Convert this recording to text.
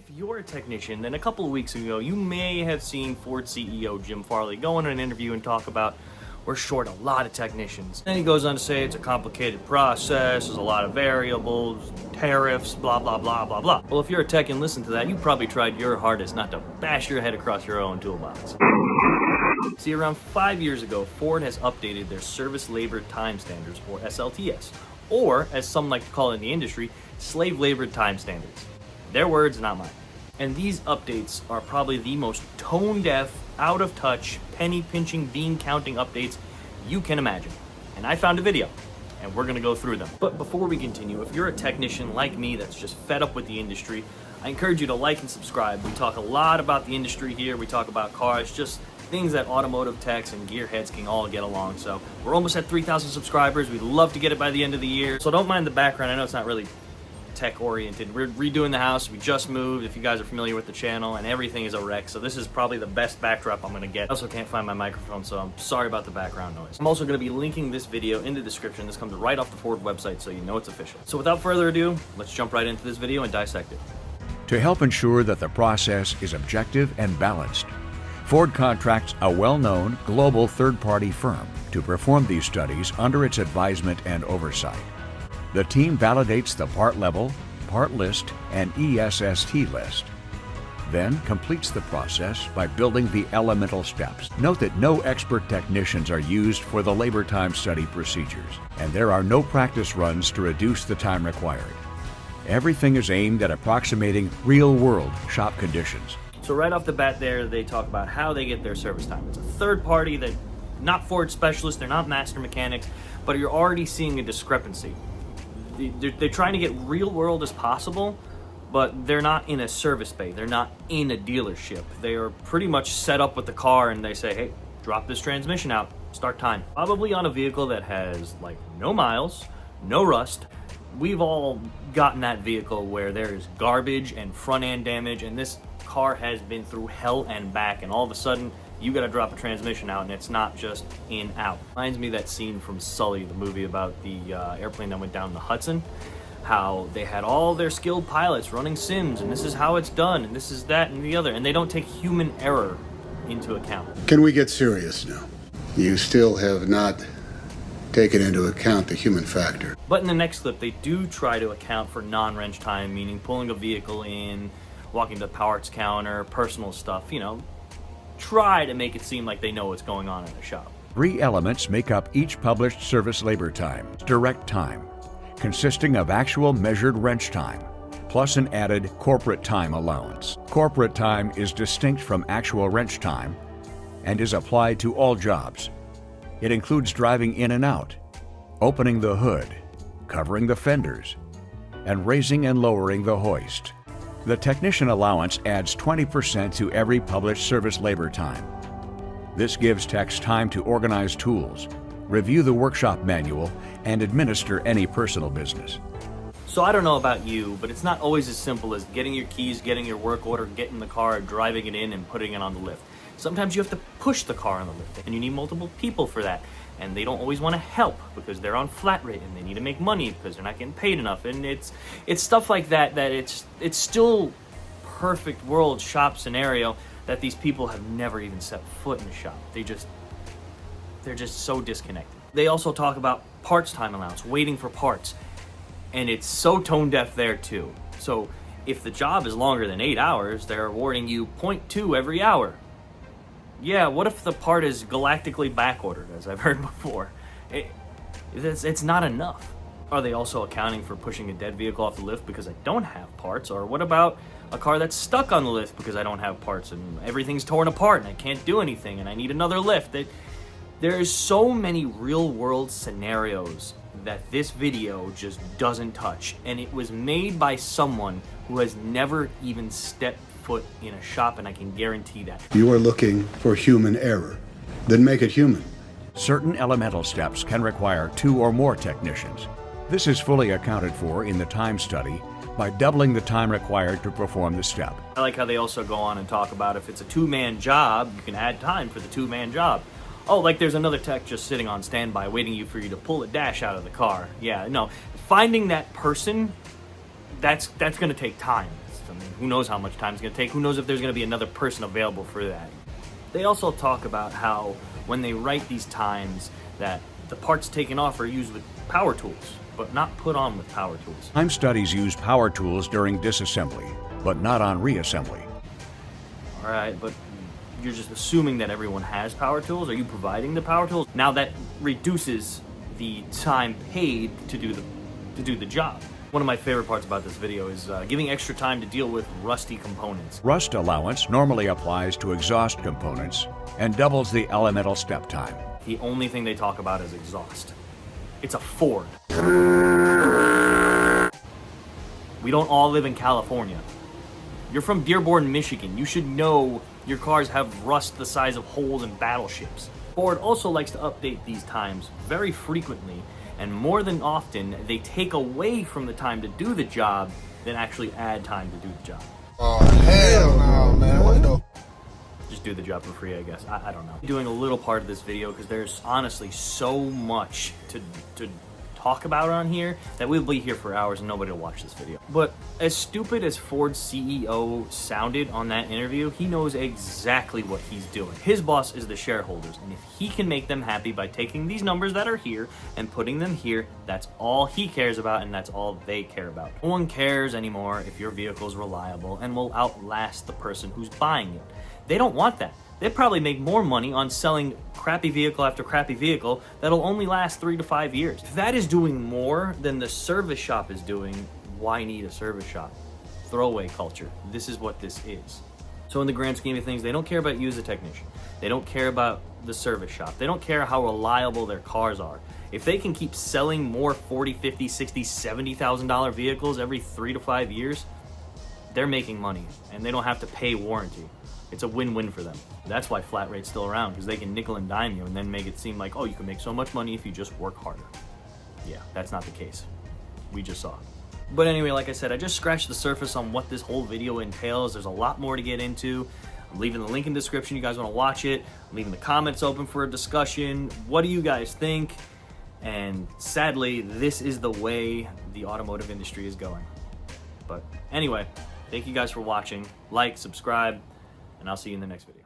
If you're a technician, then a couple of weeks ago, you may have seen Ford CEO Jim Farley go on an interview and talk about we're short a lot of technicians. And he goes on to say it's a complicated process, there's a lot of variables, tariffs, blah, blah, blah, blah, blah. Well, if you're a tech and listen to that, you probably tried your hardest not to bash your head across your own toolbox. See, around 5 years ago, Ford has updated their service labor time standards, or SLTS, or as some like to call it in the industry, slave labor time standards. Their words, not mine. And these updates are probably the most tone-deaf, out-of-touch, penny-pinching, bean-counting updates you can imagine. And I found a video, and we're gonna go through them. But before we continue, if you're a technician like me that's just fed up with the industry, I encourage you to like and subscribe. We talk a lot about the industry here. We talk about cars, just things that automotive techs and gearheads can all get along. So we're almost at 3,000 subscribers. We'd love to get it by the end of the year. So don't mind the background. I know it's not really tech oriented. We're redoing the house. We just moved, if you guys are familiar with the channel, and everything is a wreck. So this is probably the best backdrop I'm gonna get. I also can't find my microphone, so I'm sorry about the background noise. I'm also gonna be linking this video in the description. This comes right off the Ford website, so you know it's official. So without further ado, let's jump right into this video and dissect it. To help ensure that the process is objective and balanced, Ford contracts a well-known global third-party firm to perform these studies under its advisement and oversight. The team validates the part level, part list, and ESST list, then completes the process by building the elemental steps. Note that no expert technicians are used for the labor time study procedures, and there are no practice runs to reduce the time required. Everything is aimed at approximating real-world shop conditions. So right off the bat there, they talk about how they get their service time. It's a third party that, not Ford specialists, they're not master mechanics, but you're already seeing a discrepancy. They're trying to get real world as possible, but they're not in a service bay. They're not in a dealership. They are pretty much set up with the car and they say, hey, drop this transmission out, start time. Probably on a vehicle that has like no miles, no rust. We've all gotten that vehicle where there is garbage and front end damage, and this car has been through hell and back, and all of a sudden you gotta drop a transmission out and it's not just in out. Reminds me of that scene from Sully, the movie about the airplane that went down the Hudson, how they had all their skilled pilots running sims, and this is how it's done, and this is that and the other, and they don't take human error into account. Can we get serious now? You still have not taken into account the human factor. But in the next clip, they do try to account for non-wrench time, meaning pulling a vehicle in, walking to the parts counter, personal stuff, you know, try to make it seem like they know what's going on in the shop. 3 elements make up each published service labor time. Direct time, consisting of actual measured wrench time, plus an added corporate time allowance. Corporate time is distinct from actual wrench time and is applied to all jobs. It includes driving in and out, opening the hood, covering the fenders, and raising and lowering the hoist. The technician allowance adds 20% to every published service labor time. This gives techs time to organize tools, review the workshop manual, and administer any personal business. So I don't know about you, but it's not always as simple as getting your keys, getting your work order, getting the car, driving it in, and putting it on the lift. Sometimes you have to push the car on the lift, and you need multiple people for that. And they don't always want to help because they're on flat rate and they need to make money because they're not getting paid enough. And it's stuff like that it's still perfect world shop scenario that these people have never even set foot in the shop. They're just so disconnected. They also talk about parts time allowance, waiting for parts. And it's so tone deaf there too. So if the job is longer than 8 hours, they're awarding you 0.2 every hour. Yeah, what if the part is galactically backordered, as I've heard before? It's not enough. Are they also accounting for pushing a dead vehicle off the lift because I don't have parts? Or what about a car that's stuck on the lift because I don't have parts and everything's torn apart and I can't do anything and I need another lift? There's so many real-world scenarios that this video just doesn't touch. And it was made by someone who has never even stepped foot in a shop, and I can guarantee that. You are looking for human error. Then make it human. Certain elemental steps can require 2 or more technicians. This is fully accounted for in the time study by doubling the time required to perform the step. I like how they also go on and talk about if it's a 2-man job, you can add time for the 2-man job. Oh, like there's another tech just sitting on standby waiting for you to pull a dash out of the car. Yeah, no, finding that person, that's going to take time. I mean, who knows how much time it's going to take? Who knows if there's going to be another person available for that? They also talk about how when they write these times that the parts taken off are used with power tools, but not put on with power tools. Time studies use power tools during disassembly, but not on reassembly. All right, but you're just assuming that everyone has power tools. Are you providing the power tools? Now that reduces the time paid to do the job. One of my favorite parts about this video is giving extra time to deal with rusty components. Rust allowance normally applies to exhaust components and doubles the elemental step time. The only thing they talk about is exhaust. It's a Ford. We don't all live in California. You're from Dearborn, Michigan. You should know your cars have rust the size of holes in battleships. Ford also likes to update these times very frequently, and more than often, they take away from the time to do the job than actually add time to do the job. Oh, hell no, man. What the? Just do the job for free, I guess. I don't know. I'm doing a little part of this video because there's honestly so much to talk about on here that we'll be here for hours and nobody will watch this video. But as stupid as Ford's CEO sounded on that interview, he knows exactly what he's doing. His boss is the shareholders, and if he can make them happy by taking these numbers that are here and putting them here, that's all he cares about and that's all they care about. No one cares anymore if your vehicle is reliable and will outlast the person who's buying it. They don't want that. They probably make more money on selling crappy vehicle after crappy vehicle that'll only last 3 to 5 years. If that is doing more than the service shop is doing, why need a service shop? Throwaway culture. This is what this is. So in the grand scheme of things, they don't care about you as a technician. They don't care about the service shop. They don't care how reliable their cars are. If they can keep selling more $40, $50, $60, $70,000 vehicles every 3 to 5 years, they're making money and they don't have to pay warranty. It's a win-win for them. That's why flat rate's still around, because they can nickel and dime you and then make it seem like, oh, you can make so much money if you just work harder. Yeah, that's not the case. We just saw. But anyway, like I said, I just scratched the surface on what this whole video entails. There's a lot more to get into. I'm leaving the link in the description. You guys want to watch it. I'm leaving the comments open for a discussion. What do you guys think? And sadly, this is the way the automotive industry is going. But anyway, thank you guys for watching. Like, subscribe, and I'll see you in the next video.